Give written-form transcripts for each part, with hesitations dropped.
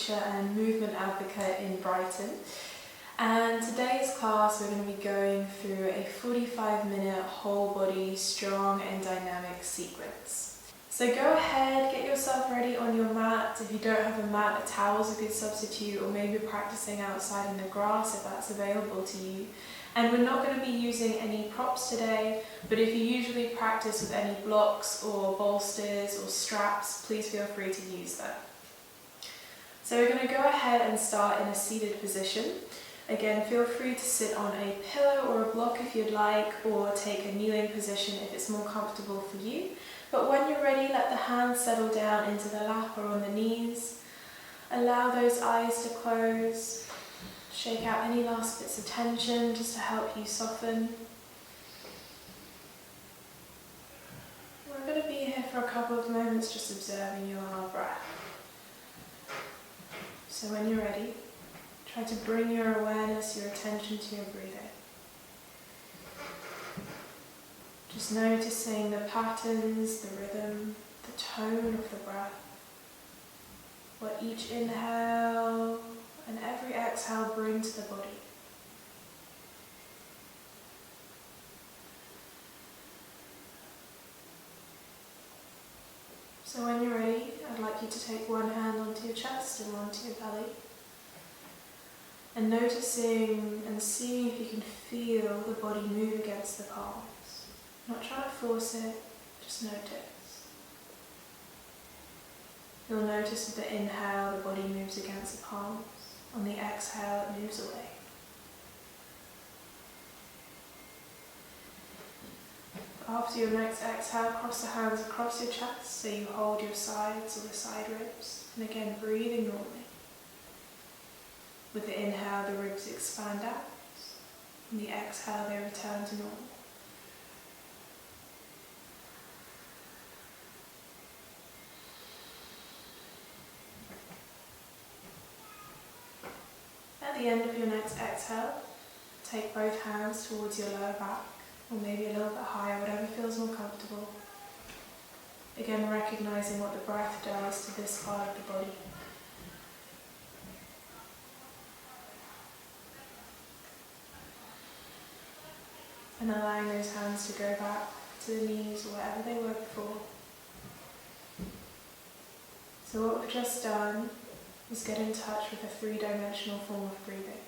teacher and movement advocate in Brighton. And today's class we're going to be going through a 45-minute whole body strong and dynamic sequence. So go ahead, get yourself ready on your mat. If you don't have a mat, a towel is a good substitute, or maybe practicing outside in the grass if that's available to you. And we're not going to be using any props today, but if you usually practice with any blocks or bolsters or straps, please feel free to use them. So we're going to go ahead and start in a seated position. Again, feel free to sit on a pillow or a block if you'd like, or take a kneeling position if it's more comfortable for you. But when you're ready, let the hands settle down into the lap or on the knees. Allow those eyes to close. Shake out any last bits of tension just to help you soften. We're going to be here for a couple of moments just observing you on our breath. So when you're ready, try to bring your awareness, your attention to your breathing. Just noticing the patterns, the rhythm, the tone of the breath. What each inhale and every exhale bring to the body. So when you're ready, I'd like you to take one hand onto your chest and one to your belly. And noticing and seeing if you can feel the body move against the palms. Not trying to force it, just notice. You'll notice with the inhale, the body moves against the palms. On the exhale, it moves away. After your next exhale, cross the hands across your chest so you hold your sides or the side ribs. And again, breathing normally. With the inhale, the ribs expand out. On the exhale, they return to normal. At the end of your next exhale, take both hands towards your lower back, or maybe a little bit higher, whatever feels more comfortable. Again, recognizing what the breath does to this part of the body. And allowing those hands to go back to the knees or wherever they were before. So what we've just done is get in touch with a three-dimensional form of breathing,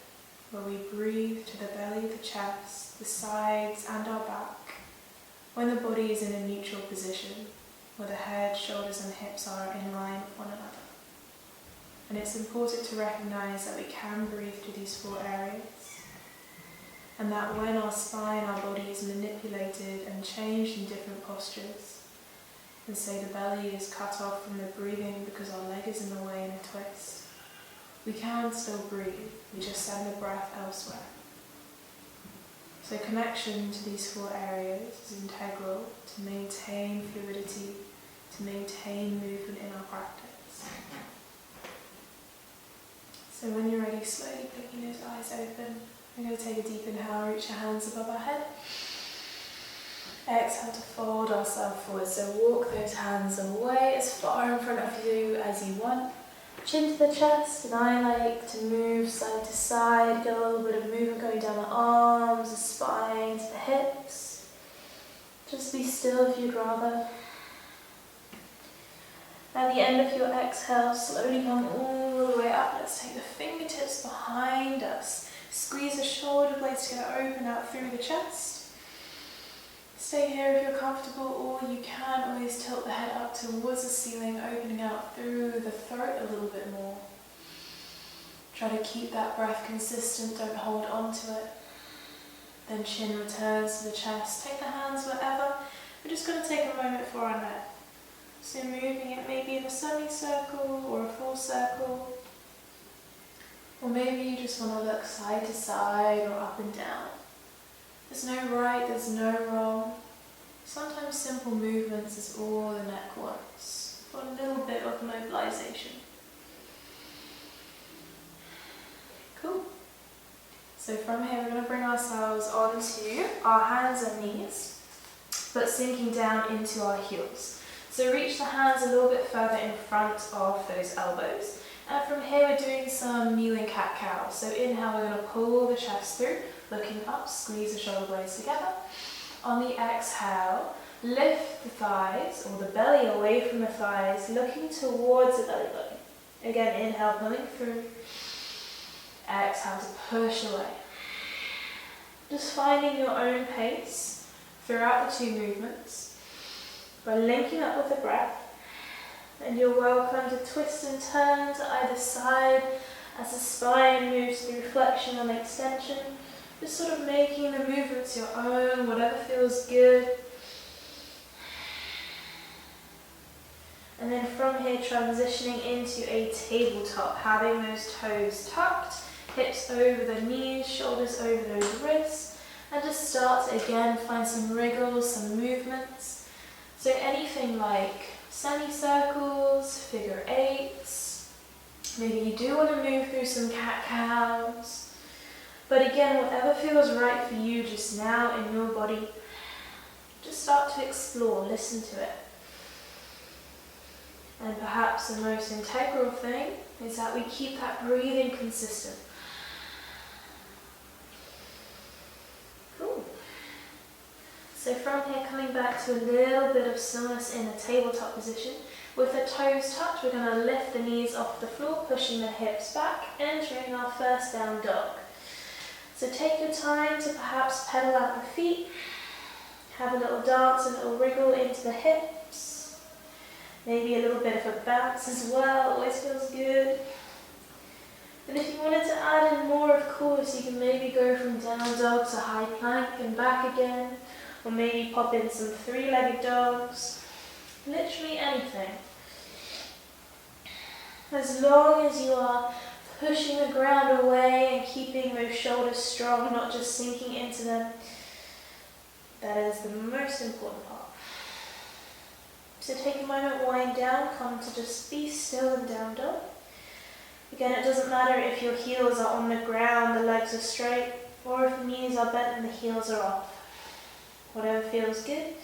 where we breathe to the belly, the chest, the sides and our back, when the body is in a neutral position, where the head, shoulders and hips are in line with one another. And it's important to recognize that we can breathe to these four areas, and that when our spine, our body is manipulated and changed in different postures, and say the belly is cut off from the breathing because our leg is in the way in a twist, we can still breathe, we just send the breath elsewhere. So connection to these four areas is integral to maintain fluidity, to maintain movement in our practice. So when you're ready, slowly picking those eyes open. We're going to take a deep inhale, reach our hands above our head. Exhale to fold ourselves forward, so walk those hands away as far in front of you as you want. Chin to the chest, and I like to move side to side, get a little bit of movement going down the arms, the spine, to the hips. Just be still if you'd rather. At the end of your exhale, slowly come all the way up. Let's take the fingertips behind us. Squeeze the shoulder blades together, open out through the chest. Stay here if you're comfortable, or you can always tilt the head up towards the ceiling, opening out through the throat a little bit more. Try to keep that breath consistent, don't hold on to it. Then chin returns to the chest. Take the hands wherever. We're just going to take a moment for our neck. So moving it maybe in a semicircle or a full circle. Or maybe you just want to look side to side or up and down. There's no right, there's no wrong. Sometimes simple movements is all the neck wants, for a little bit of mobilization. Cool. So from here we're going to bring ourselves onto our hands and knees, but sinking down into our heels. So reach the hands a little bit further in front of those elbows, And from here we're doing some kneeling cat-cow. So inhale, we're going to pull the chest through, looking up, squeeze the shoulder blades together. On the exhale, lift the thighs or the belly away from the thighs, looking towards the belly button. Again, inhale, pulling through. Exhale to push away. Just finding your own pace throughout the two movements by linking up with the breath. And you're welcome to twist and turn to either side as the spine moves through flexion and extension. Just sort of making the movements your own, whatever feels good. And then from here, transitioning into a tabletop, having those toes tucked, hips over the knees, shoulders over those wrists, and just start to again find some wriggles, some movements. So anything like semicircles, figure eights, maybe you do want to move through some cat-cows. But again, whatever feels right for you just now in your body, just start to explore, listen to it. And perhaps the most integral thing is that we keep that breathing consistent. Cool. So from here, coming back to a little bit of stillness in a tabletop position. With the toes touched, we're going to lift the knees off the floor, pushing the hips back, entering our first down dog. So take your time to perhaps pedal out the feet, have a little dance, a little wriggle into the hips, maybe a little bit of a bounce as well, always feels good. And if you wanted to add in more, of course, you can maybe go from down dog to high plank and back again, or maybe pop in some three-legged dogs, literally anything. As long as you are pushing the ground away and keeping those shoulders strong, not just sinking into them, that is the most important part. So take a moment, wind down, come to just be still and down dog. Again, it doesn't matter if your heels are on the ground, the legs are straight, or if the knees are bent and the heels are off. Whatever feels good.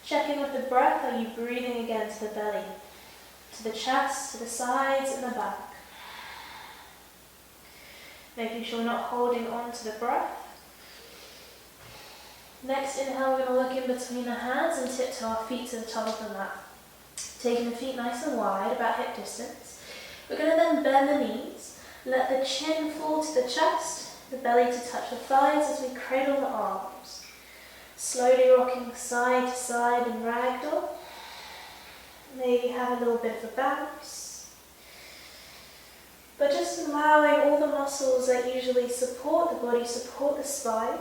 Checking with the breath, are you breathing again to the belly, to the chest, to the sides and the back. Making sure we're not holding on to the breath. Next inhale, we're going to look in between the hands and tiptoe our feet to the top of the mat. Taking the feet nice and wide, about hip distance. We're going to then bend the knees, let the chin fall to the chest, the belly to touch the thighs as we cradle the arms. Slowly rocking side to side in ragdoll. Maybe have a little bit of a bounce. But just allowing all the muscles that usually support the body, support the spine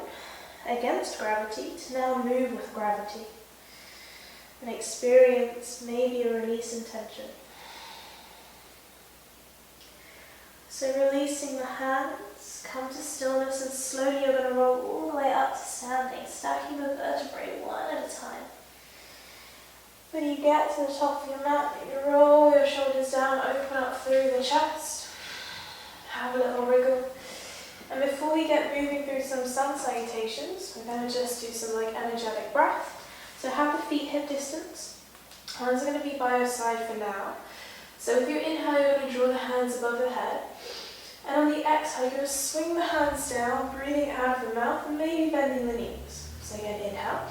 against gravity, to now move with gravity. And experience maybe a release in tension. So releasing the hands, come to stillness, and slowly you're going to roll all the way up to standing, stacking the vertebrae one at a time. When you get to the top of your mat, you roll your shoulders down, open up through the chest. Have a little wriggle. And before we get moving through some sun salutations, we're going to just do some energetic breath. So have the feet hip distance. Hands are going to be by your side for now. So with your inhale, you're going to draw the hands above the head. And on the exhale, you're going to swing the hands down, breathing out of the mouth and maybe bending the knees. So again, inhale.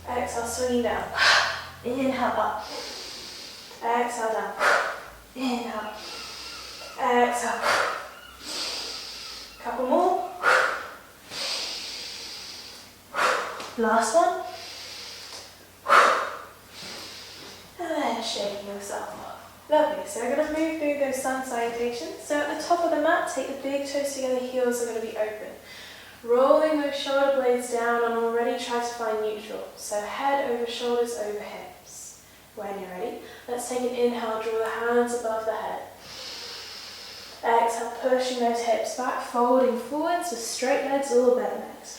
Exhale, swinging down. Inhale, up. Exhale, down. Inhale. Exhale. Couple more. Last one. And then shaking yourself off. Lovely. So we're going to move through those sun salutations. So at the top of the mat, take the big toes together, heels are going to be open. Rolling those shoulder blades down and already try to find neutral. So head over shoulders over hips. When you're ready, let's take an inhale, draw the hands above the head. Exhale, pushing those hips back, folding forwards with straight legs or bent legs.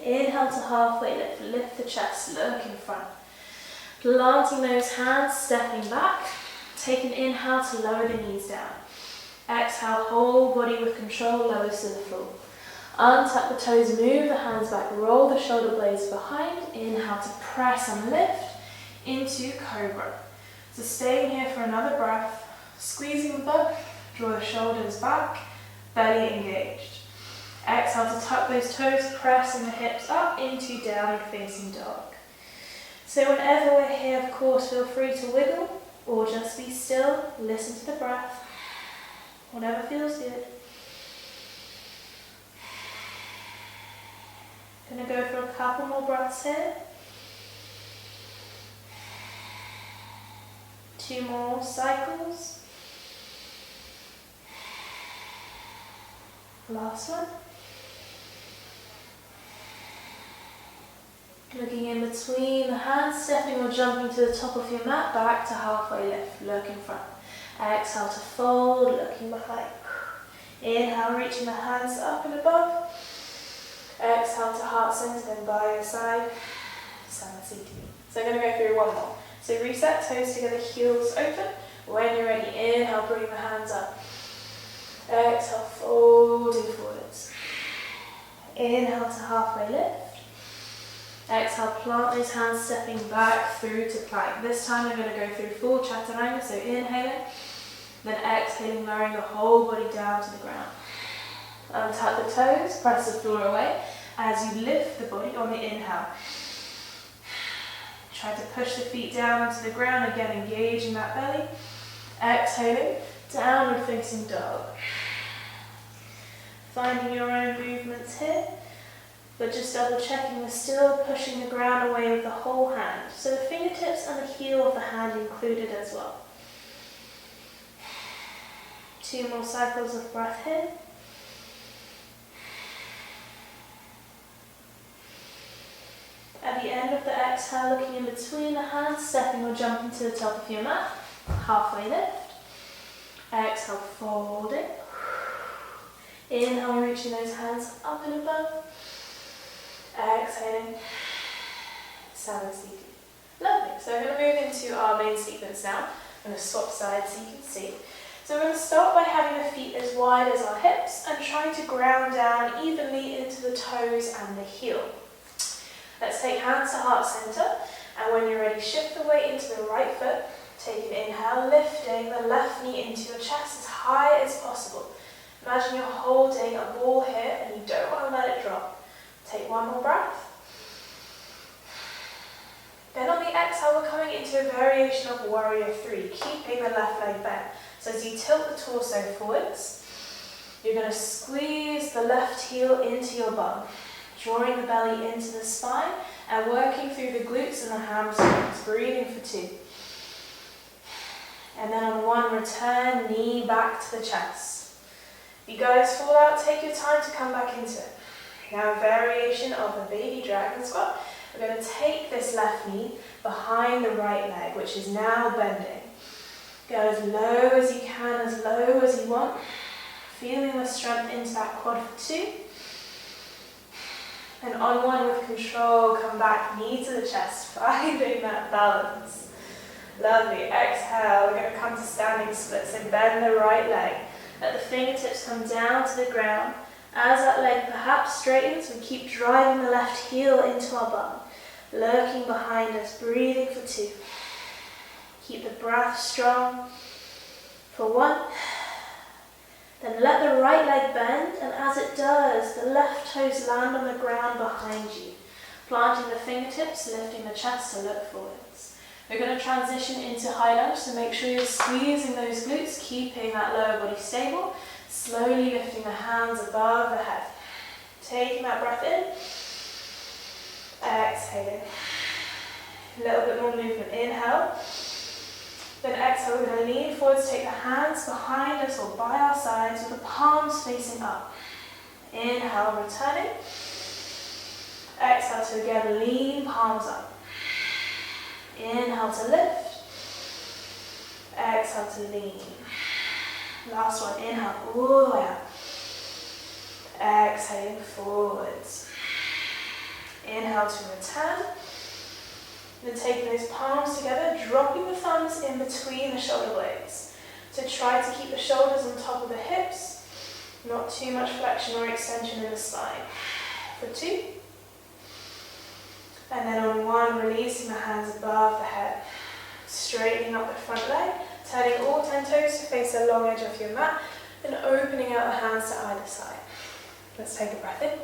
Inhale to halfway lift, lift the chest, look in front. Planting those hands, stepping back. Take an inhale to lower the knees down. Exhale, whole body with control, lowers to the floor. Untuck the toes, move the hands back, roll the shoulder blades behind. Inhale to press and lift into cobra. So staying here for another breath. Squeezing the butt, draw the shoulders back, belly engaged. Exhale to tuck those toes, pressing the hips up into downward facing dog. So whenever we're here, of course, feel free to wiggle or just be still, listen to the breath, whatever feels good. Gonna go for a couple more breaths here. 2 more cycles. Last one. Looking in between the hands, stepping or jumping to the top of your mat, back to halfway lift, look in front. Exhale to fold, looking behind. Inhale, reaching the hands up and above. Exhale to heart center, then by your side, Samasthiti. So I'm going to go through one more. So reset, toes together, heels open. When you're ready, inhale, bring the hands up. Exhale, folding forwards. Inhale to halfway lift. Exhale, plant those hands, stepping back through to plank. This time I'm going to go through full Chaturanga, so inhaling, then exhaling, lowering the whole body down to the ground. Untap the toes, press the floor away as you lift the body on the inhale. Try to push the feet down into the ground, again engaging that belly. Exhaling, downward facing dog. Finding your own movements here. But just double checking, we're still pushing the ground away with the whole hand. So the fingertips and the heel of the hand included as well. 2 more cycles of breath here. At the end of the exhale, looking in between the hands, stepping or jumping to the top of your mat. Halfway lift. Exhale, folding. Inhale, reaching those hands up and above. Exhaling, Samasthiti. Lovely. So we're going to move into our main sequence now. I'm going to swap sides so you can see. So we're going to start by having the feet as wide as our hips and trying to ground down evenly into the toes and the heel. Let's take hands to heart center, and when you're ready, shift the weight into the right foot. Take an inhale, lifting the left knee into your chest as high as possible. Imagine you're holding a ball here and you don't want to let it drop. Take 1 more breath. Then on the exhale, we're coming into a variation of Warrior 3, keeping the left leg bent. So as you tilt the torso forwards, you're going to squeeze the left heel into your bum, drawing the belly into the spine and working through the glutes and the hamstrings, breathing for 2. And then on 1, return, knee back to the chest. If you guys fall out, take your time to come back into it. Now a variation of the baby dragon squat. We're going to take this left knee behind the right leg, which is now bending. Go as low as you can, as low as you want. Feeling the strength into that quad for 2. And on 1 with control, come back, knee to the chest, finding that balance. Lovely. Exhale, we're going to come to standing splits and bend the right leg. Let the fingertips come down to the ground. As that leg perhaps straightens, we keep driving the left heel into our bum. Lurking behind us, breathing for 2. Keep the breath strong for 1. Then let the right leg bend, and as it does, the left toes land on the ground behind you. Planting the fingertips, lifting the chest to look forwards. We're going to transition into high lunge, so make sure you're squeezing those glutes, keeping that lower body stable. Slowly lifting the hands above the head. Taking that breath in. Exhaling. A little bit more movement. Inhale. Then exhale, we're going to lean forwards, take the hands behind us or by our sides with the palms facing up. Inhale, returning. Exhale to again lean, palms up. Inhale to lift. Exhale to lean. Last one, inhale all the way up. Exhaling forwards. Inhale to return. Then taking those palms together, dropping the thumbs in between the shoulder blades. So try to keep the shoulders on top of the hips, not too much flexion or extension in the spine. For 2. And then on 1, releasing the hands above the head. Straightening up the front leg. Turning all 10 toes to face the long edge of your mat and opening out the hands to either side. Let's take a breath in.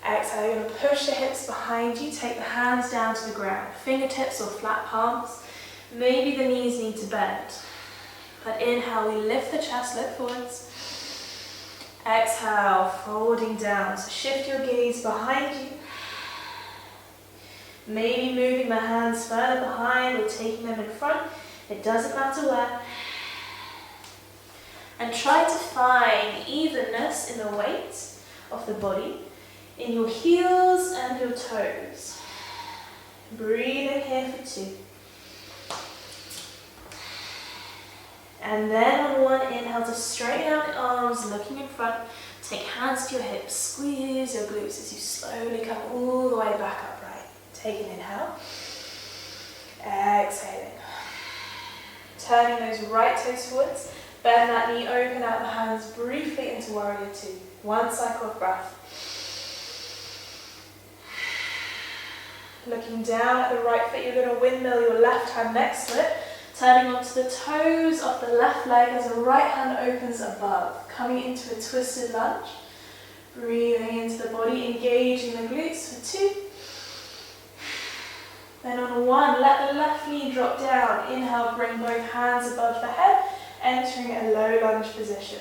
Exhale, you're going to push the hips behind you, take the hands down to the ground, fingertips or flat palms. Maybe the knees need to bend. But inhale, we lift the chest, look forwards. Exhale, folding down. So shift your gaze behind you. Maybe moving the hands further behind or taking them in front. It doesn't matter where. And try to find evenness in the weight of the body, in your heels and your toes. Breathing here for 2. And then on one inhale to straighten out the arms, looking in front. Take hands to your hips, squeeze your glutes as you slowly come all the way back upright. Take an inhale. Exhaling. Turning those right toes forwards. Bend that knee, open out the hands briefly into warrior 2. 1 cycle of breath. Looking down at the right foot, you're going to windmill your left hand next to it. Turning onto the toes of the left leg as the right hand opens above. Coming into a twisted lunge. Breathing into the body, engaging the glutes for 2. Then on 1, let the left knee drop down. Inhale, bring both hands above the head, entering a low lunge position.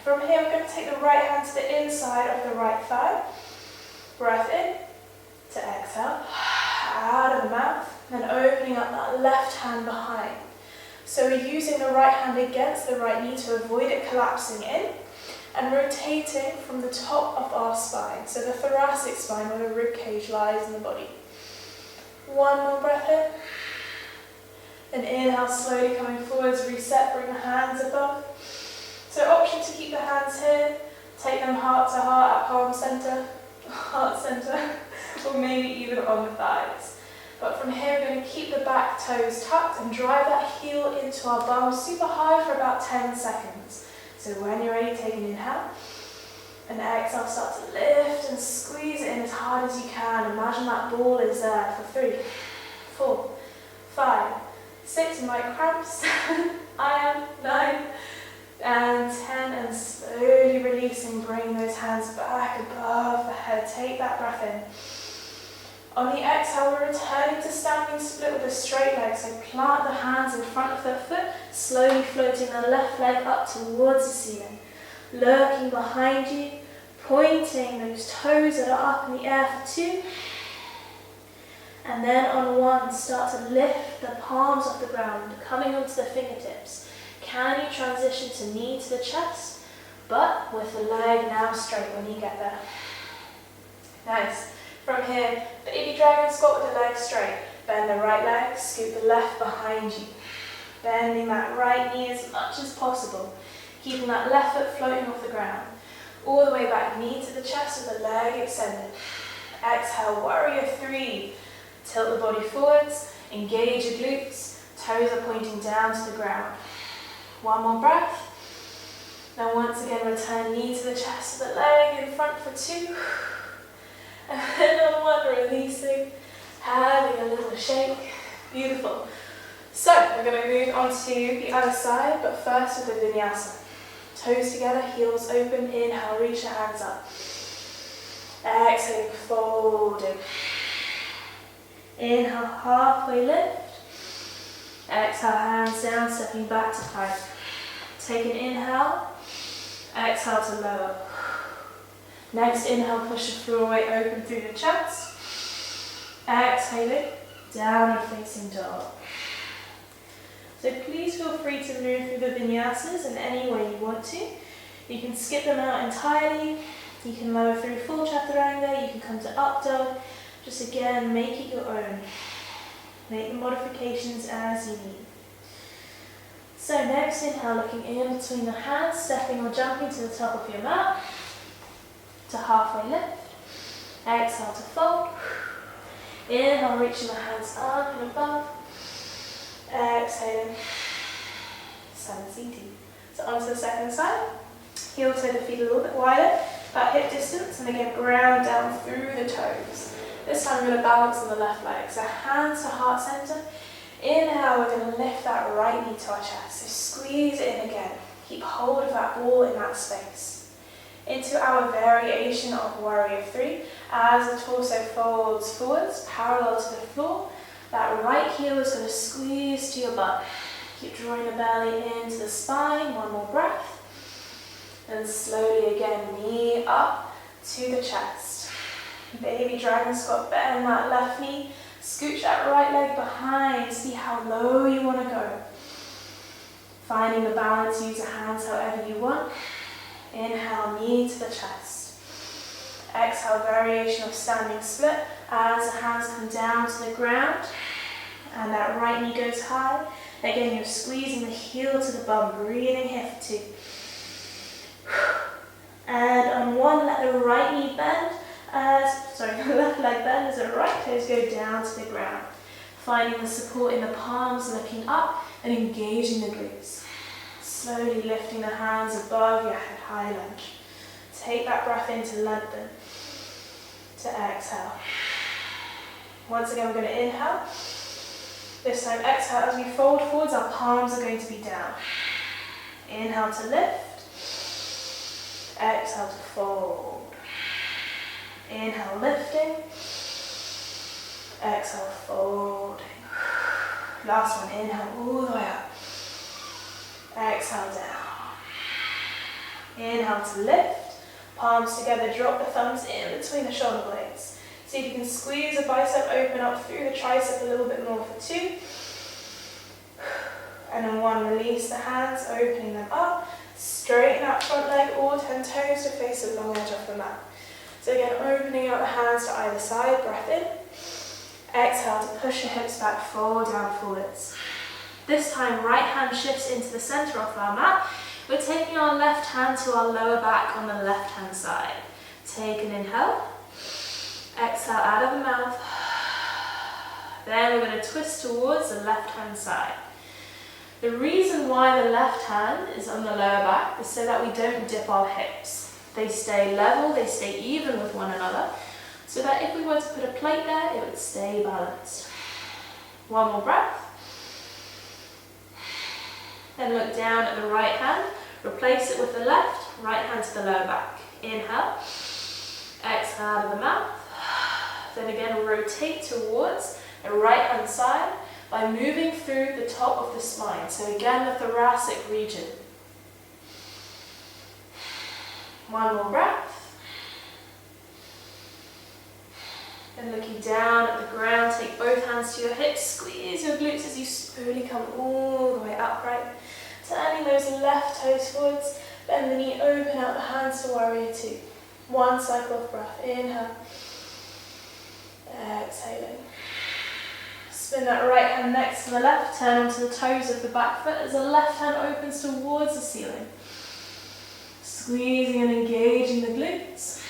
From here, we're going to take the right hand to the inside of the right thigh. Breath in to exhale, out of the mouth, and opening up that left hand behind. So we're using the right hand against the right knee to avoid it collapsing in, and rotating from the top of our spine, so the thoracic spine where the rib cage lies in the body. 1 more breath in. And inhale, slowly coming forwards, reset, bring the hands above. So option to keep the hands here, take them heart to heart at palm center, heart center, or maybe even on the thighs. But from here, we're going to keep the back toes tucked and drive that heel into our bum super high for about 10 seconds. So when you're ready, take an inhale. And exhale, start to lift and squeeze it in as hard as you can. Imagine that ball is there for 3, 4, 5, 6, you might cramp, 7, I am 9, and 10, and slowly releasing, bringing those hands back above the head. Take that breath in. On the exhale, we're returning to standing split with a straight leg. So plant the hands in front of the foot, slowly floating the left leg up towards the ceiling. Lurking behind you, pointing those toes that are up in the air for 2. And then on 1, start to lift the palms off the ground, coming onto the fingertips. Can you transition to knee to the chest, but with the leg now straight when you get there? Nice. From here, baby dragon squat with the leg straight. Bend the right leg, scoop the left behind you. Bending that right knee as much as possible. Keeping that left foot floating off the ground. All the way back, knee to the chest with the leg extended. Exhale, warrior 3. Tilt the body forwards, engage your glutes. Toes are pointing down to the ground. 1 more breath. Then once again, return knee to the chest with the leg in front for 2. And then on 1, releasing, having a little shake. Beautiful. So we're going to move on to the other side, but first with the vinyasa. Toes together, heels open. Inhale, reach your hands up. Exhaling, folding. Inhale, halfway lift. Exhale, hands down, stepping back to plank. Take an inhale. Exhale to lower. Next inhale, push the floor weight open through the chest. Exhaling, downward facing dog. So please feel free to move through the vinyasas in any way you want to. You can skip them out entirely. You can lower through full chaturanga. You can come to up dog. Just again, make it your own. Make the modifications as you need. So next inhale, looking in between the hands, stepping or jumping to the top of your mat. To halfway lift. Exhale to fold. Inhale, reaching the hands up and above. Exhaling. Sansiti. So onto the second side. Heel toe the feet a little bit wider, about hip distance, and again ground down through the toes. This time we're going to balance on the left leg. So hands to heart center. Inhale, we're going to lift that right knee to our chest. So squeeze it in again. Keep hold of that ball in that space. Into our variation of Warrior 3, as the torso folds forwards, parallel to the floor, that right heel is going to squeeze to your butt. Keep drawing the belly into the spine, one more breath. And slowly again, knee up to the chest. Baby dragon squat, bend that left knee, scooch that right leg behind, see how low you want to go. Finding the balance, use the hands however you want. Inhale, knee to the chest. Exhale, variation of standing split as the hands come down to the ground and that right knee goes high. Again, you're squeezing the heel to the bum, breathing here for 2. And on 1, let the right knee bend, the left leg bend as the right toes go down to the ground. Finding the support in the palms, looking up and engaging the glutes. Slowly lifting the hands above your head, high lunge. Take that breath in to lengthen, to exhale. Once again, we're going to inhale. This time exhale, as we fold forwards, our palms are going to be down. Inhale to lift. Exhale to fold. Inhale, lifting. Exhale, folding. Last one, inhale all the way up. Exhale down. Inhale to lift. Palms together, drop the thumbs in between the shoulder blades. See if you can squeeze the bicep open up through the tricep a little bit more for 2. And then 1, release the hands, opening them up. Straighten that front leg, all 10 toes to face the long edge of the mat. So again, opening out the hands to either side, breath in. Exhale to push the hips back, fold down forwards. This time, right hand shifts into the center of our mat. We're taking our left hand to our lower back on the left hand side. Take an inhale. Exhale out of the mouth. Then we're going to twist towards the left hand side. The reason why the left hand is on the lower back is so that we don't dip our hips. They stay level, they stay even with one another, so that if we were to put a plate there, it would stay balanced. One more breath. Then look down at the right hand, replace it with the left, right hand to the lower back. Inhale, exhale out of the mouth. Then again, rotate towards the right hand side by moving through the top of the spine. So again, the thoracic region. One more breath. Then looking down at the ground, take both hands to your hips, squeeze your glutes as you slowly come all the way upright. Turning those left toes forwards, bend the knee, open out the hands to Warrior 2. 1 cycle of breath, inhale. Exhaling. Spin that right hand next to the left, turn onto the toes of the back foot as the left hand opens towards the ceiling. Squeezing and engaging the glutes.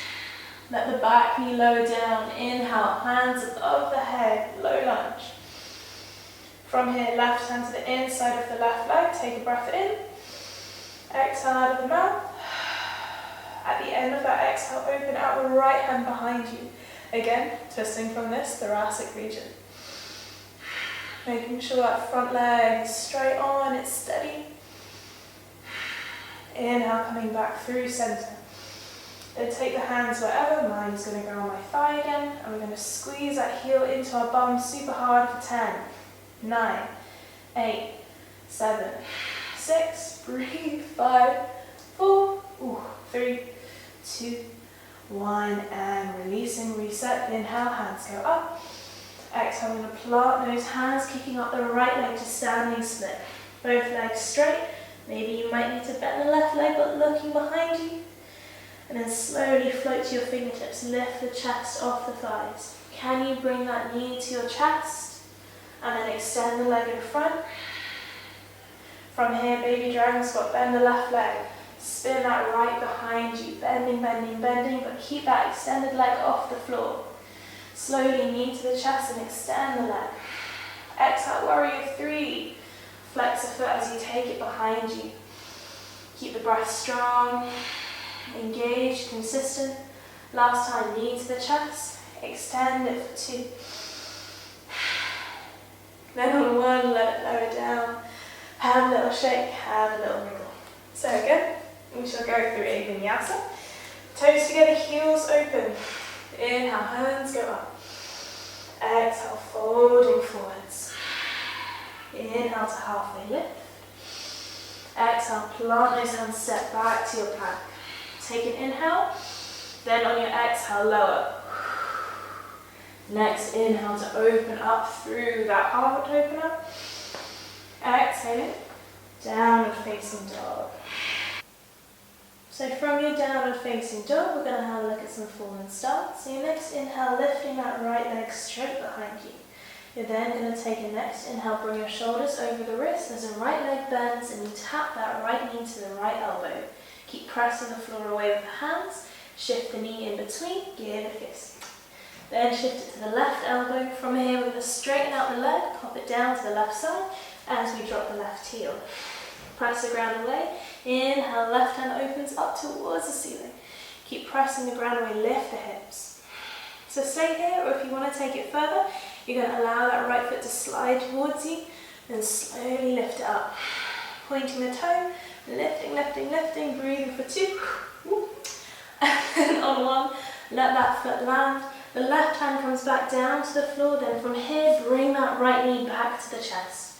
Let the back knee lower down. Inhale, hands above the head, low lunge. From here, left hand to the inside of the left leg, take a breath in. Exhale out of the mouth. At the end of that exhale, open out the right hand behind you. Again, twisting from this thoracic region. Making sure that front leg is straight on, it's steady. Inhale, coming back through center. Then take the hands wherever. Mine is going to go on my thigh again. And we're going to squeeze that heel into our bum super hard for 10, 9, 8, 7, 6, breathe, 5, 4, 3, 2, 1, and releasing, reset. Inhale, hands go up. Exhale, I'm going to plant those hands, kicking up the right leg to standing split. Both legs straight. Maybe you might need to bend the left leg, but looking behind you. And then slowly float to your fingertips, lift the chest off the thighs. Can you bring that knee to your chest? And then extend the leg in front. From here, baby dragon squat, bend the left leg. Spin that right behind you, bending, bending, bending, but keep that extended leg off the floor. Slowly knee to the chest and extend the leg. Exhale, Warrior 3. Flex the foot as you take it behind you. Keep the breath strong, engaged, consistent. Last time, knee to the chest. Extend it for 2. Then on one, let it lower down. Have a little shake, have a little wriggle. So again, we shall go through a vinyasa. Toes together, heels open. Inhale, hands go up. Exhale, folding forwards. Inhale to halfway lift. Exhale, plant those hands, step back to your plank. Take an inhale, then on your exhale, lower. Next inhale to open up through that heart opener. Exhaling, downward facing dog. So from your downward facing dog, we're going to have a look at some fallen start. So your next inhale, lifting that right leg straight behind you. You're then going to take a next inhale, bring your shoulders over the wrist as the right leg bends and you tap that right knee to the right elbow. Keep pressing the floor away with the hands. Shift the knee in between, give a fist. Then shift it to the left elbow. From here we're going to straighten out the leg, pop it down to the left side as we drop the left heel. Press the ground away. Inhale, left hand opens up towards the ceiling. Keep pressing the ground away, lift the hips. So stay here, or if you want to take it further, you're going to allow that right foot to slide towards you and slowly lift it up. Pointing the toe, lifting, lifting, lifting, breathing for 2. And then on 1, let that foot land. The left hand comes back down to the floor, then from here, bring that right knee back to the chest.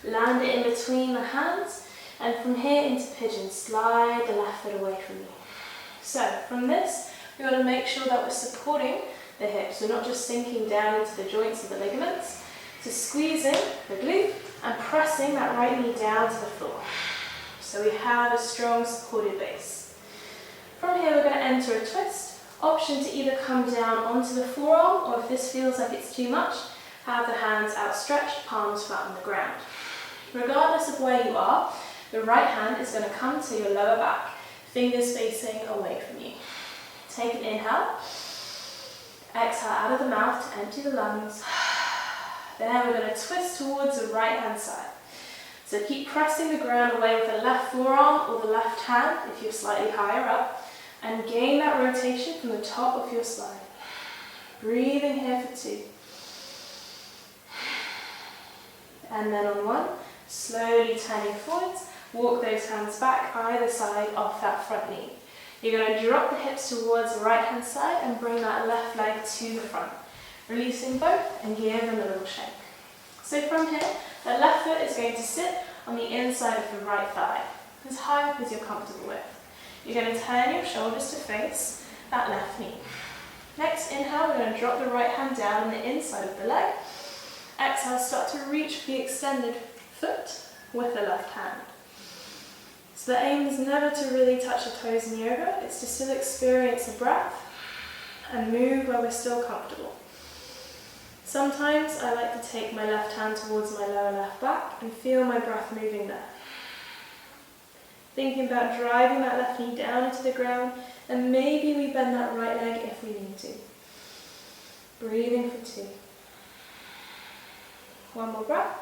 Land it in between the hands, and from here into pigeon, slide the left foot away from you. So from this, we want to make sure that we're supporting the hips. We're not just sinking down into the joints of the ligaments. So squeezing the glute and pressing that right knee down to the floor. So we have a strong supported base. From here, we're going to enter a twist. Option to either come down onto the forearm, or if this feels like it's too much, have the hands outstretched, palms flat on the ground. Regardless of where you are, the right hand is going to come to your lower back, fingers facing away from you. Take an inhale. Exhale out of the mouth to empty the lungs. Then we're going to twist towards the right hand side. So keep pressing the ground away with the left forearm or the left hand if you're slightly higher up, and gain that rotation from the top of your slide. Breathing here for 2. And then on 1, slowly turning forwards, walk those hands back either side off that front knee. You're going to drop the hips towards the right hand side and bring that left leg to the front. Releasing both and give them a little shake. So from here, the left foot is going to sit on the inside of the right thigh, as high up as you're comfortable with. You're going to turn your shoulders to face that left knee. Next inhale, we're going to drop the right hand down on the inside of the leg. Exhale, start to reach for the extended foot with the left hand. So the aim is never to really touch the toes in yoga, it's to still experience the breath and move where we're still comfortable. Sometimes I like to take my left hand towards my lower left back and feel my breath moving there. Thinking about driving that left knee down into the ground, and maybe we bend that right leg if we need to. Breathing for 2. One more breath.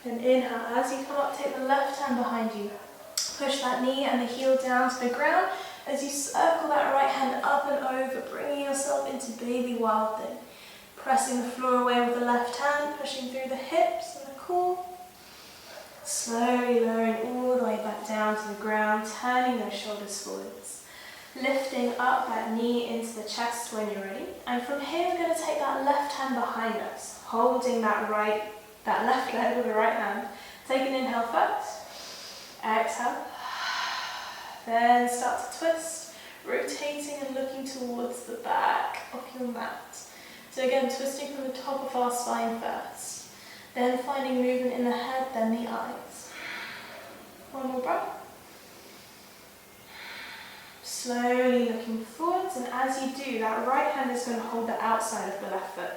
And inhale, as you come up, take the left hand behind you. Push that knee and the heel down to the ground as you circle that right hand up and over, bringing yourself into baby wild thing. Pressing the floor away with the left hand, pushing through the hips and the core. Slowly lowering all the way back down to the ground, turning those shoulders forwards. Lifting up that knee into the chest when you're ready. And from here, we're going to take that left hand behind us, holding that left leg with the right hand. Take an inhale first. Exhale. Then start to twist, rotating and looking towards the back of your mat. So again, twisting from the top of our spine first. Then finding movement in the head, then the eyes. One more breath. Slowly looking forwards, and as you do, that right hand is going to hold the outside of the left foot.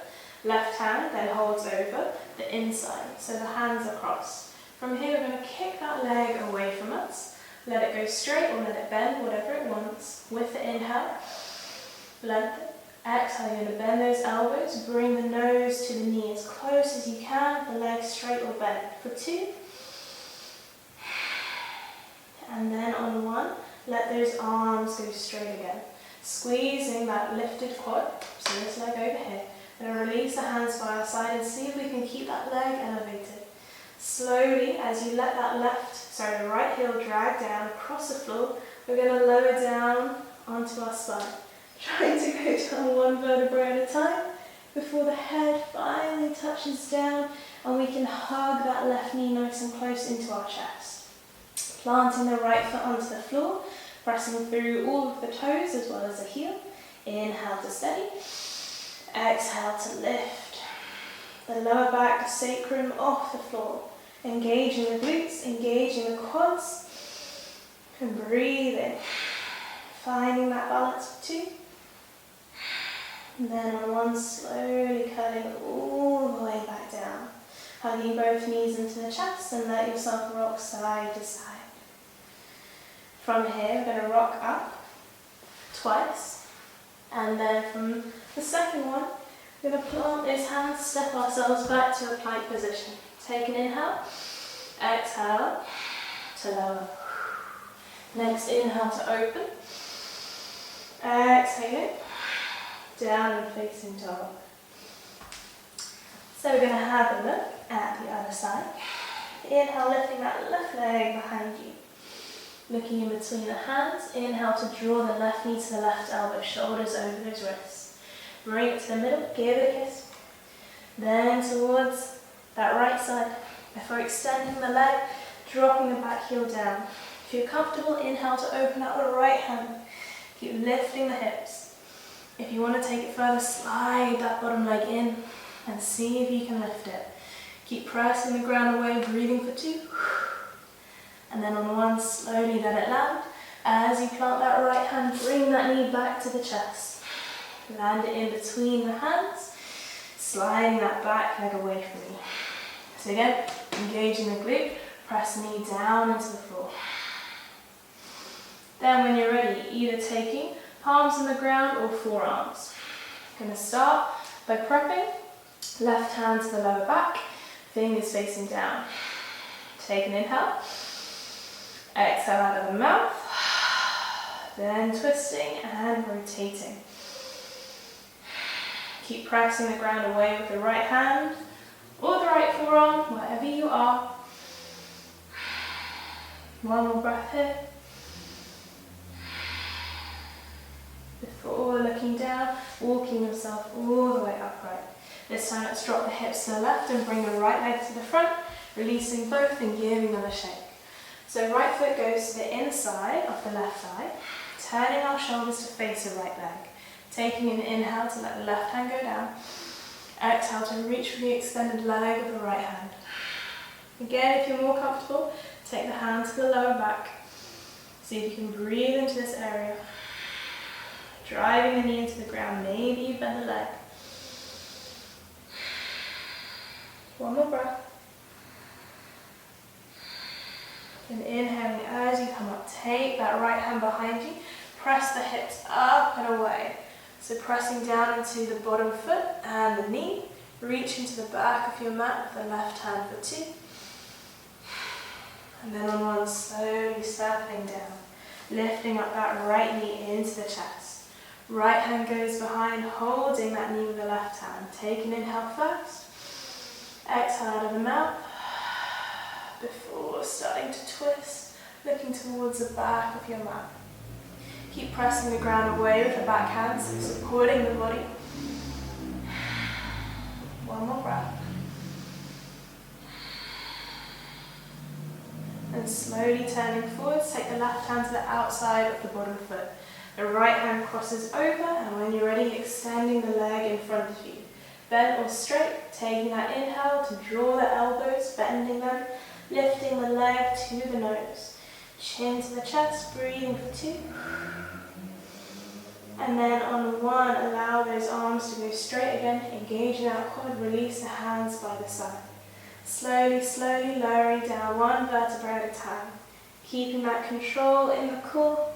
Left hand then holds over the inside, so the hands are crossed. From here, we're going to kick that leg away from us. Let it go straight or let it bend, whatever it wants. With the inhale, lengthen. Exhale, you're going to bend those elbows, bring the nose to the knee as close as you can, the legs straight or bent for 2. And then on 1, let those arms go straight again. Squeezing that lifted quad, so this leg over here, Going to release the hands by our side and see if we can keep that leg elevated. Slowly, as you let that right heel drag down across the floor, we're going to lower down onto our spine. Trying to go down one vertebrae at a time before the head finally touches down and we can hug that left knee nice and close into our chest. Planting the right foot onto the floor, pressing through all of the toes as well as the heel. Inhale to steady. Exhale to lift. The lower back, the sacrum off the floor. Engaging the glutes, engaging the quads. And breathe in. Finding that balance for 2. And then on one, slowly curling all the way back down. Hugging both knees into the chest and let yourself rock side to side. From here, we're going to rock up twice. And then from the second one, we're going to plant those hands, step ourselves back to a plank position. Take an inhale, exhale to lower. Next inhale to open. Exhale, down and facing dog. So we're going to have a look at the other side. Inhale, lifting that left leg behind you. Looking in between the hands. Inhale to draw the left knee to the left elbow, shoulders over those wrists. Bring it to the middle, give it a kiss. Then towards that right side. Before extending the leg, dropping the back heel down. If you're comfortable, inhale to open out the right hand. Keep lifting the hips. If you want to take it further, slide that bottom leg in and see if you can lift it. Keep pressing the ground away, breathing for 2. And then on one, slowly let it land. As you plant that right hand, bring that knee back to the chest. Land it in between the hands, sliding that back leg away from you. So again, engaging the glute, press knee down into the floor. Then when you're ready, either taking palms on the ground or forearms. Going to start by prepping, left hand to the lower back, fingers facing down. Take an inhale, exhale out of the mouth, then twisting and rotating. Keep pressing the ground away with the right hand or the right forearm, wherever you are. One more breath here. Before looking down, walking yourself all the way upright. This time let's drop the hips to the left and bring the right leg to the front, releasing both and giving them a shake. So right foot goes to the inside of the left thigh, turning our shoulders to face the right leg. Taking an inhale to let the left hand go down. Exhale to reach for the extended leg with the right hand. Again, if you're more comfortable, take the hand to the lower back. See if you can breathe into this area. Driving the knee into the ground, maybe you bend the leg. One more breath. And inhaling as you come up, take that right hand behind you, press the hips up and away. So pressing down into the bottom foot and the knee, reach into the back of your mat with the left hand for 2. And then on one, slowly circling down, lifting up that right knee into the chest. Right hand goes behind, holding that knee with the left hand. Take an inhale first, exhale out of the mouth, before starting to twist, looking towards the back of your mat. Keep pressing the ground away with the back hands, supporting the body. One more breath. And slowly turning forwards, take the left hand to the outside of the bottom foot. The right hand crosses over, and when you're ready, extending the leg in front of you. Bent or straight, taking that inhale to draw the elbows, bending them, lifting the leg to the nose. Chin to the chest, breathing for 2. And then on one, allow those arms to go straight again, engaging that quad, release the hands by the side. Slowly, slowly lowering down one vertebra at a time. Keeping that control in the core.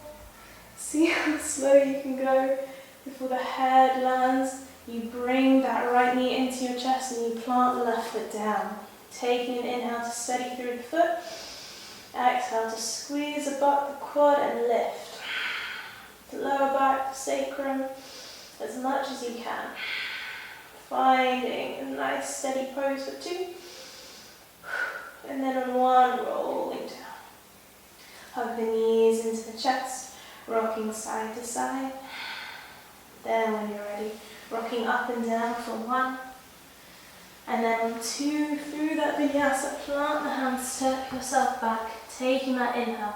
See how slow you can go before the head lands. You bring that right knee into your chest and you plant the left foot down. Taking an inhale to steady through the foot. Exhale to squeeze the butt, the quad, and lift. The lower back, the sacrum, as much as you can. Finding a nice steady pose for 2. And then on 1, rolling down. Hug the knees into the chest, rocking side to side. Then when you're ready, rocking up and down for 1. And then on 2, through that vinyasa, plant the hands, step yourself back, taking that inhale.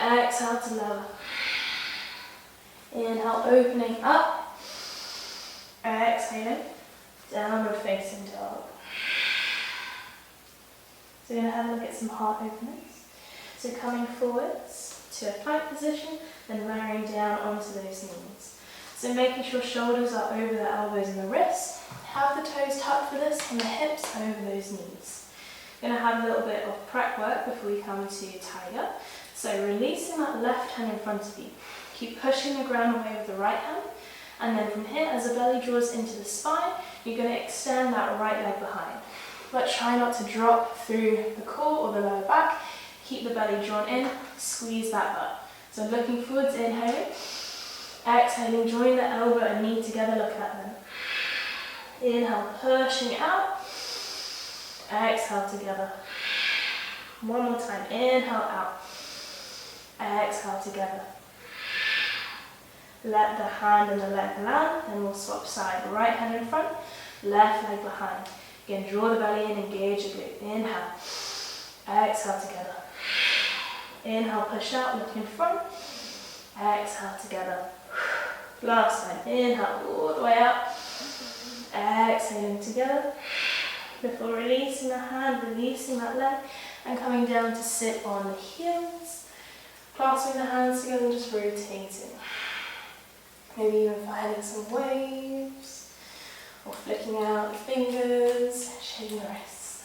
Exhale to lower. Inhale, opening up. Exhaling, downward facing dog. So we're going to have a look at some heart openings. So coming forwards to a plank position, then lowering down onto those knees. So making sure shoulders are over the elbows and the wrists. Have the toes tucked for this and the hips over those knees. We're going to have a little bit of prep work before we come to tiger. So releasing that left hand in front of you. Keep pushing the ground away with the right hand. And then from here, as the belly draws into the spine, you're going to extend that right leg behind. But try not to drop through the core or the lower back. Keep the belly drawn in, squeeze that butt. So looking forwards, inhaling. Exhaling, join the elbow and knee together, look at them. Inhale, pushing out. Exhale together. One more time, inhale out. Exhale together. Let the hand and the leg land, then we'll swap side. Right hand in front, left leg behind. Again, draw the belly in, engage the glute. Inhale. Exhale together. Inhale, push out, look in front. Exhale together. Last time, inhale all the way up. Exhaling together. Before releasing the hand, releasing that leg, and coming down to sit on the heels. Clasping the hands together and just rotating. Maybe even finding some waves, or flicking out the fingers, shaking the wrists.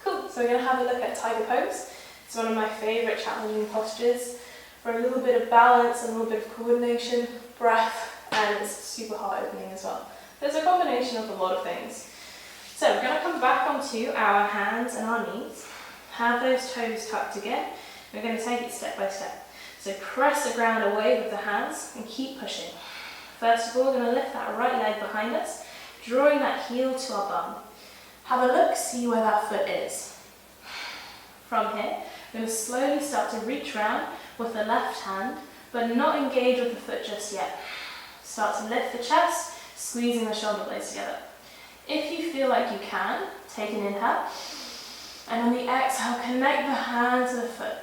Cool, so we're going to have a look at tiger pose. It's one of my favourite challenging postures for a little bit of balance and a little bit of coordination, breath, and it's super heart opening as well. There's a combination of a lot of things. So we're going to come back onto our hands and our knees, have those toes tucked again. We're going to take it step by step. So press the ground away with the hands and keep pushing. First of all, we're going to lift that right leg behind us, drawing that heel to our bum. Have a look, see where that foot is. From here, we're going to slowly start to reach around with the left hand, but not engage with the foot just yet. Start to lift the chest, squeezing the shoulder blades together. If you feel like you can, take an inhale, and on the exhale, connect the hand to the foot.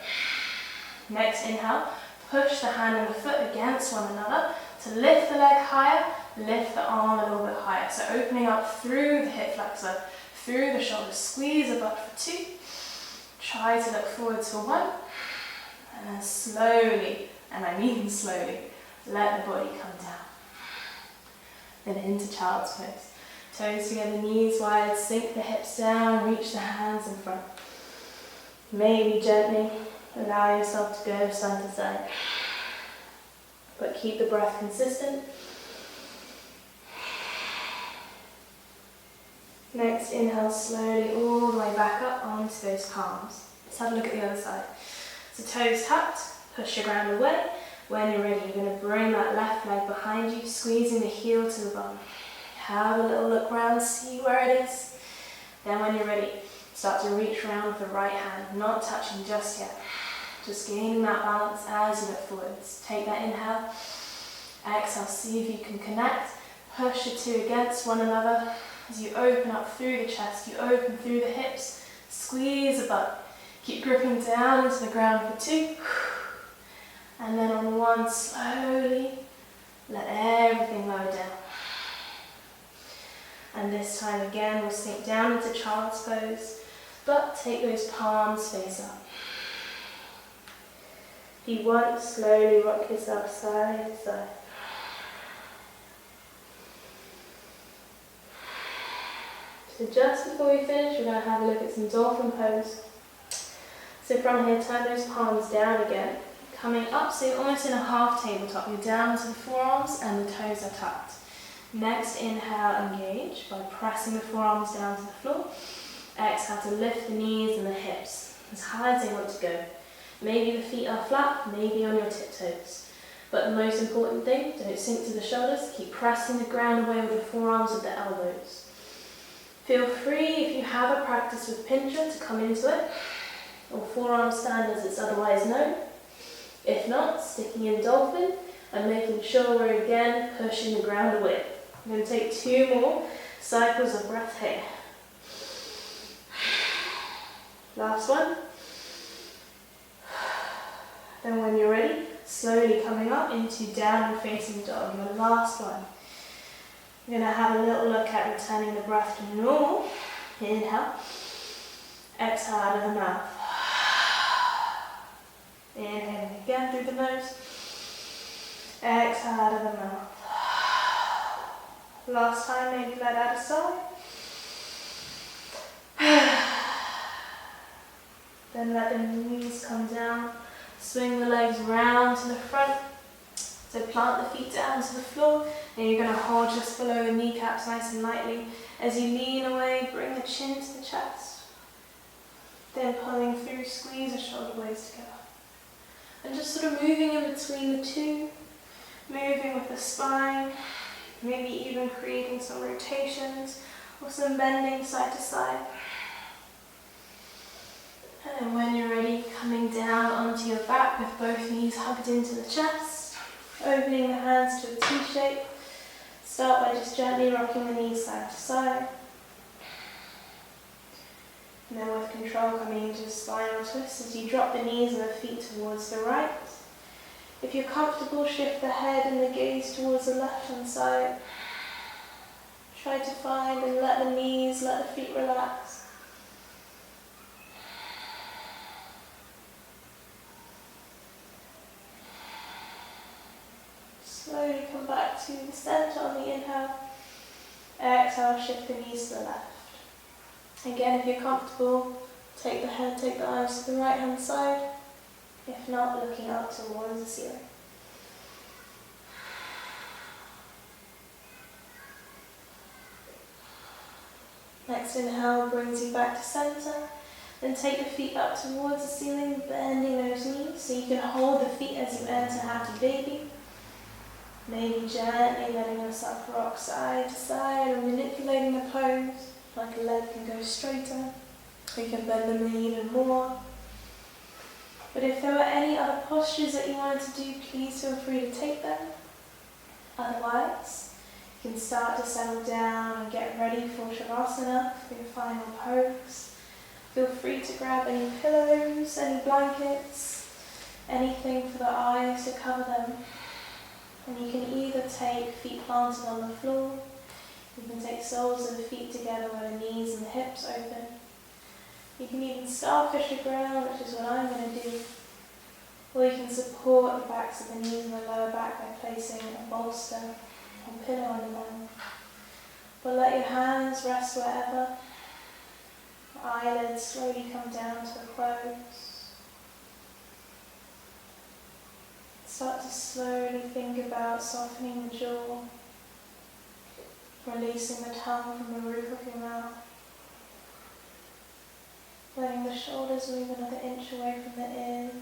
Next inhale, push the hand and the foot against one another to lift the leg higher, lift the arm a little bit higher. So opening up through the hip flexor, through the shoulder, squeeze the butt for 2. Try to look forwards for 1, and then slowly, and I mean slowly, let the body come down. Then into child's pose. Toes together, knees wide, sink the hips down, reach the hands in front. Maybe gently allow yourself to go side to side, but keep the breath consistent. Next, inhale slowly all the way back up onto those palms. Let's have a look at the other side. So toes tucked, push your ground away. When you're ready, you're going to bring that left leg behind you, squeezing the heel to the bum. Have a little look around, see where it is. Then when you're ready, start to reach around with the right hand, not touching just yet. Just gaining that balance as you look forwards. Take that inhale, exhale, see if you can connect. Push the 2 against one another. As you open up through the chest, you open through the hips, squeeze the butt. Keep gripping down into the ground for 2. And then on 1, slowly let everything lower down. And this time again, we'll sink down into child's pose, but take those palms face up. If you want, slowly rock yourself side to side. So just before we finish, we're going to have a look at some dolphin pose. So from here, turn those palms down again. Coming up, so you're almost in a half tabletop. You're down to the forearms and the toes are tucked. Next, inhale, engage by pressing the forearms down to the floor. Exhale to lift the knees and the hips as high as they want to go. Maybe the feet are flat, maybe on your tiptoes. But the most important thing, don't sink to the shoulders, keep pressing the ground away with the forearms with the elbows. Feel free, if you have a practice with Pigeon, to come into it, or forearm stand as it's otherwise known. If not, sticking in dolphin and making sure we're again pushing the ground away. I'm going to take 2 more cycles of breath here. Last one. Then when you're ready, slowly coming up into downward facing dog, your last one. You're going to have a little look at returning the breath to normal. Inhale. Exhale out of the mouth. Inhaling again through the nose. Exhale out of the mouth. Last time, maybe let out a sigh. Then let the knees come down. Swing the legs round to the front. So plant the feet down to the floor, and you're going to hold just below the kneecaps nice and lightly. As you lean away, bring the chin to the chest. Then pulling through, squeeze the shoulder blades together. And just sort of moving in between the two, moving with the spine, maybe even creating some rotations or some bending side to side. And then when you're ready, coming down onto your back with both knees hugged into the chest. Opening the hands to a T shape. Start by just gently rocking the knees side to side. And then with control coming into a spinal twist as you drop the knees and the feet towards the right. If you're comfortable, shift the head and the gaze towards the left hand side. Try to find and let the knees, let the feet relax. Slowly come back to the center on the inhale. Exhale, shift the knees to the left. Again, if you're comfortable, take the head, take the eyes to the right hand side. If not, looking up towards the ceiling. Next inhale brings you back to center. Then take the feet up towards the ceiling, bending those knees so you can hold the feet as you enter Happy Baby. Maybe gently letting yourself rock side to side or manipulating the pose, like a leg can go straighter. You can bend the knee even more. But if there were any other postures that you wanted to do, please feel free to take them. Otherwise, you can start to settle down and get ready for Shavasana, for your final pose. Feel free to grab any pillows, any blankets, anything for the eyes to cover them. And you can either take feet planted on the floor, you can take soles of the feet together where the knees and the hips open. You can even starfish the ground, which is what I'm going to do. Or you can support the backs of the knees and the lower back by placing a bolster or pillow on them. But let your hands rest wherever. The eyelids slowly come down to a close. Start to slowly think about softening the jaw, releasing the tongue from the roof of your mouth, letting the shoulders move another inch away from the ears,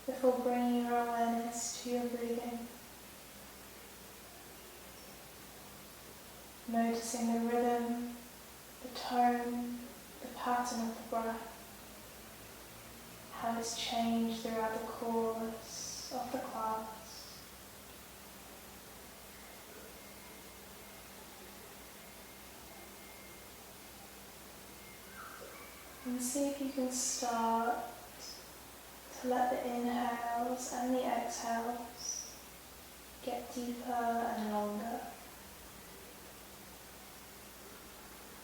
before bringing your awareness to your breathing. Noticing the rhythm, the tone, the pattern of the breath. How it's changed throughout the course of the class. And see if you can start to let the inhales and the exhales get deeper and longer,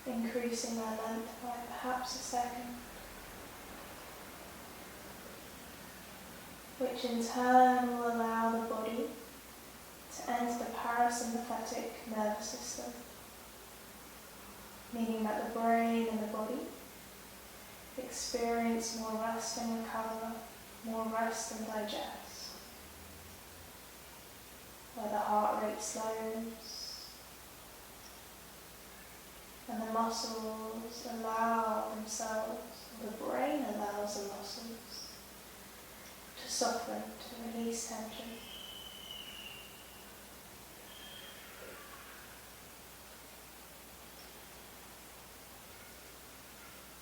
increasing their length by perhaps a second. Which in turn will allow the body to enter the parasympathetic nervous system, meaning that the brain and the body experience more rest and recover, more rest and digest, where the heart rate slows and the muscles allow themselves, or the brain allows the muscles to soften release tension.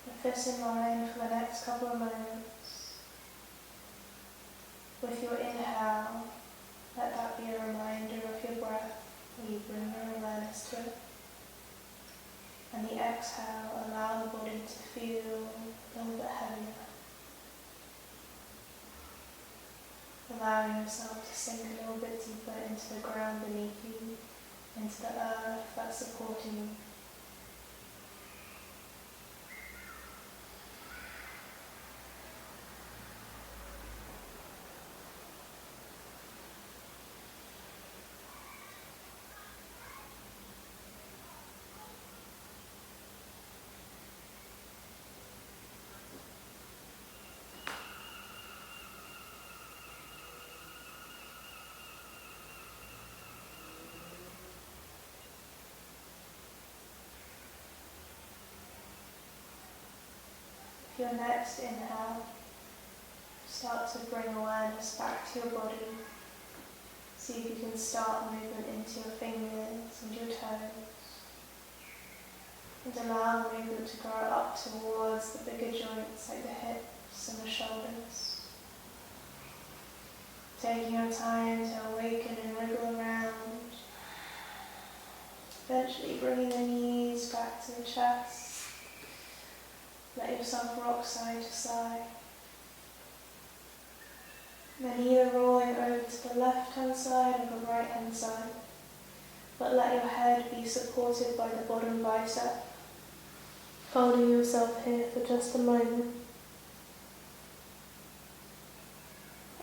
With this in mind for the next couple of moments, with your inhale, let that be a reminder of your breath when you bring your awareness to it. And the exhale, allow the body to feel a little bit heavier. Allowing yourself to sink a little bit deeper into the ground beneath you, into the earth that's supporting you. With your next inhale, start to bring awareness back to your body. See if you can start movement into your fingers and your toes. And allow the movement to grow up towards the bigger joints like the hips and the shoulders. Taking your time to awaken and wriggle around. Eventually bringing the knees back to the chest. Let yourself rock side to side. Then either rolling over to the left hand side or the right hand side. But let your head be supported by the bottom bicep. Holding yourself here for just a moment.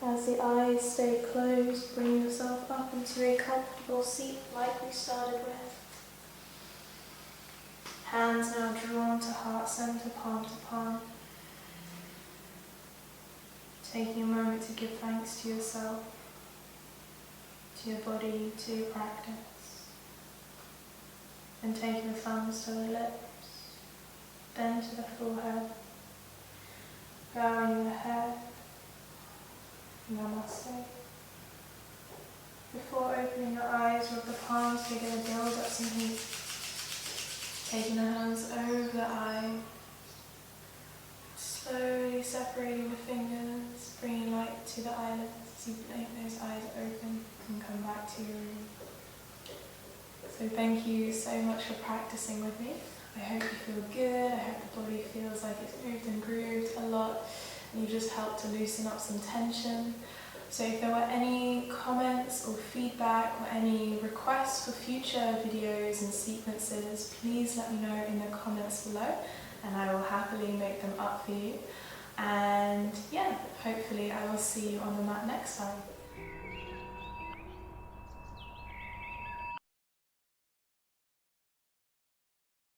As the eyes stay closed, bring yourself up into a comfortable seat like we started with. Hands now drawn to heart center, palm to palm. Taking a moment to give thanks to yourself, to your body, to your practice. And take the thumbs to the lips, then to the forehead. Bowing your head. Namaste. Before opening your eyes, rub the palms together, build up some heat. Taking the hands over the eye, slowly separating the fingers, bringing light to the eyelids as you blink those eyes open and come back to your room. So thank you so much for practicing with me. I hope you feel good, I hope the body feels like it's moved and grooved a lot, and you just helped to loosen up some tension. So if there were any comments or feedback or any requests for future videos and sequences, please let me know in the comments below and I will happily make them up for you. And yeah, hopefully I will see you on the mat next time.